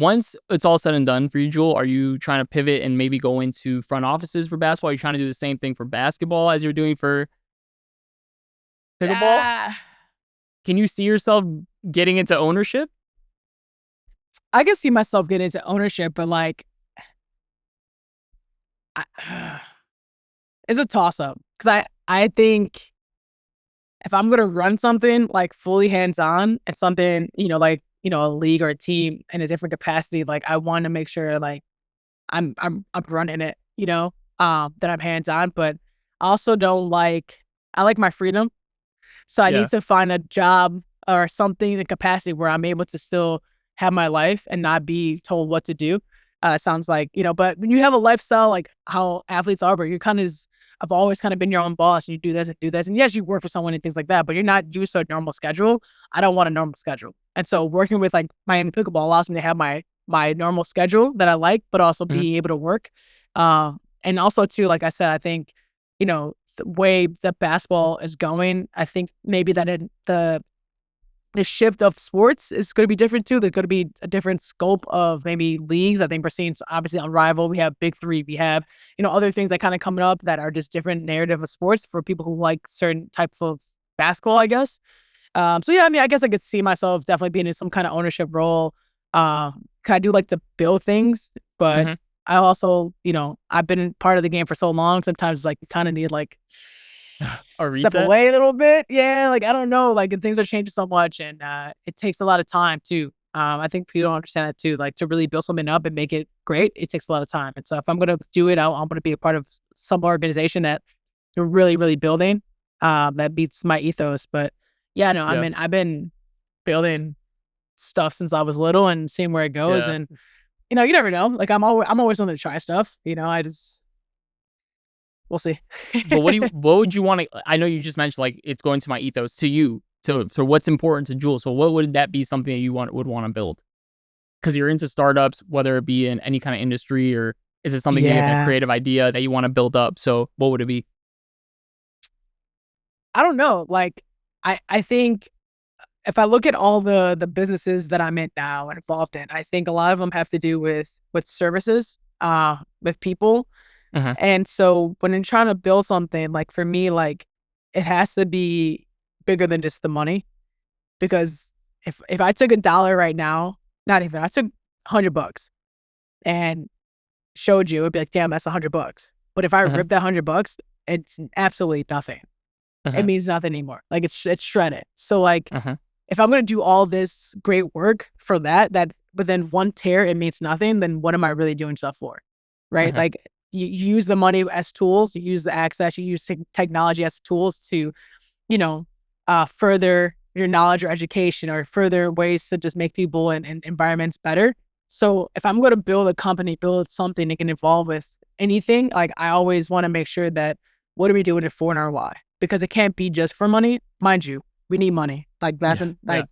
once it's all said and done for you, Jewell, are you trying to pivot and maybe go into front offices for basketball? Are you trying to do the same thing for basketball as you're doing for pickleball? Ah, Can you see yourself getting into ownership? I can see myself getting into ownership, but like, it's a toss up because I think if I'm gonna run something like fully hands on and something, like a league or a team in a different capacity, like I want to make sure like I'm running it, that I'm hands on, but I also don't like I like my freedom, so I need Yeah. to find a job or something in a capacity where I'm able to still have my life and not be told what to do. It sounds like, but when you have a lifestyle like how athletes are, but you're kind of, I've always kind of been your own boss. And you do this and do this. And yes, you work for someone and things like that, but you're not used to a normal schedule. I don't want a normal schedule. And so working with like Miami Pickleball allows me to have my normal schedule that I like, but also be able to work. And also too, like I said, I think, the way that basketball is going, I think maybe that the shift of sports is going to be different too. There's going to be a different scope of maybe leagues. I think we're seeing obviously on Rival, we have Big Three, we have, other things that kind of coming up that are just different narrative of sports for people who like certain type of basketball, I guess. So yeah, I mean, I guess I could see myself definitely being in some kind of ownership role. 'Cause I do like to build things, but I also, I've been part of the game for so long. Sometimes like you kind of need like A reset? step away a little bit. Yeah, like I don't know, like things are changing so much, and it takes a lot of time too. I think people don't understand that too. Like to really build something up and make it great, it takes a lot of time. And so if I'm gonna do it, I'm gonna be a part of some organization that you're really, really building. That beats my ethos. But yeah, no, I Yeah. mean, I've been building stuff since I was little and seeing where it goes. Yeah. And you never know. Like I'm always willing to try stuff. We'll see. But what would you want to, I know you just mentioned like it's going to my ethos to you. So what's important to Jewell? So what would that be something that you would want to build? Because you're into startups, whether it be in any kind of industry, or is it something you have a Yeah. creative idea that you want to build up? So what would it be? I don't know. Like, I think if I look at all the businesses that I'm in now and involved in, I think a lot of them have to do with services, with people. Uh-huh. And so when I'm trying to build something, like for me, like it has to be bigger than just the money. Because if I took $1 right now, not even, I took $100 and showed you, it'd be like, damn, that's $100. But if I Uh-huh. rip that $100, it's absolutely nothing. It Uh-huh. means nothing anymore. Like it's shredded. So like Uh-huh. if I'm gonna do all this great work for that within one tear it means nothing, then what am I really doing stuff for? Right? Uh-huh. Like you use the money as tools, you use the access, you use technology as tools to, further your knowledge or education or further ways to just make people and environments better. So if I'm gonna build a company, build something that can evolve with anything, like I always want to make sure that what are we doing it for and our why? Because it can't be just for money. Mind you, we need money. Like that's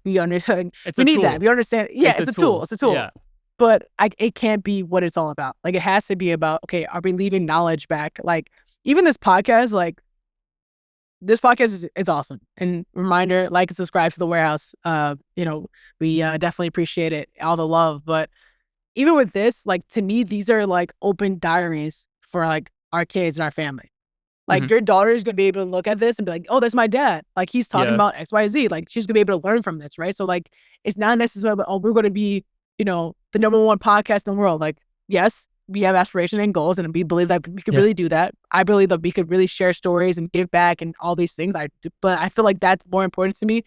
we understand. It's We a need tool. that. We understand. Yeah, it's a tool. It's a tool. Yeah. But it can't be what it's all about. Like it has to be about, okay, are we leaving knowledge back? Like even this podcast, like this podcast is awesome. And reminder, like and subscribe to the Warehouse. We definitely appreciate it, all the love. But even with this, like to me, these are like open diaries for like our kids and our family. Like your daughter is gonna be able to look at this and be like, oh, that's my dad. Like he's talking about X, Y, Z. Like she's gonna be able to learn from this, right? So like it's not necessarily, oh, we're gonna be, the #1 podcast in the world. Like, yes, we have aspirations and goals, and we believe that we could really do that. I believe that we could really share stories and give back and all these things. But I feel like that's more important to me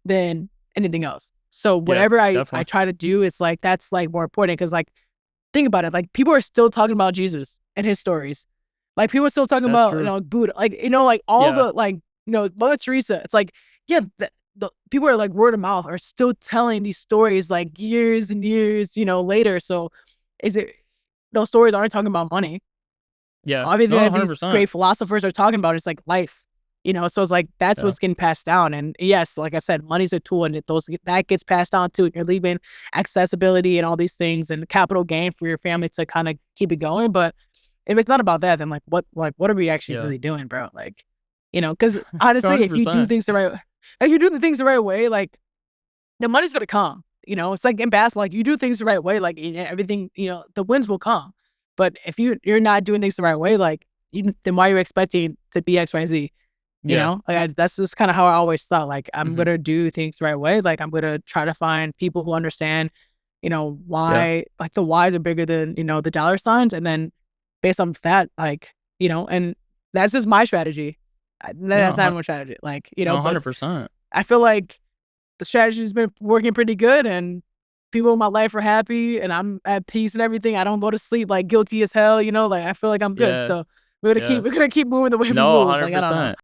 than anything else. So whatever I try to do, it's like that's like more important because like think about it. Like people are still talking about Jesus and his stories. Like people are still talking about Buddha. Like like all the like Mother Teresa. It's like the people are like word of mouth are still telling these stories like years and years later. So is it those stories aren't talking about money? Yeah. Everything that these great philosophers are talking about is like life. So it's like that's what's getting passed down. And yes, like I said, money's a tool, and that gets passed on too. You're leaving accessibility and all these things and capital gain for your family to kind of keep it going. But if it's not about that, then what are we actually really doing, bro? Like, because honestly, if you do things the right way, like the money's gonna come. you know, it's like in basketball, like you do things the right way, like everything, you know, the wins will come. But if you're not doing things the right way, like then why are you expecting to be X, Y, Z? You know, like that's just kind of how I always thought. Like I'm gonna do things the right way. Like I'm gonna try to find people who understand, you know, why like the whys are bigger than, you know, the dollar signs, and then based on that, like, you know, and that's just my strategy. That's not my strategy. Like, you know, 100%. I feel like the strategy's been working pretty good, and people in my life are happy, and I'm at peace and everything. I don't go to sleep like guilty as hell, you know. Like I feel like I'm good. So we're gonna keep moving the way we move. Like I don't know.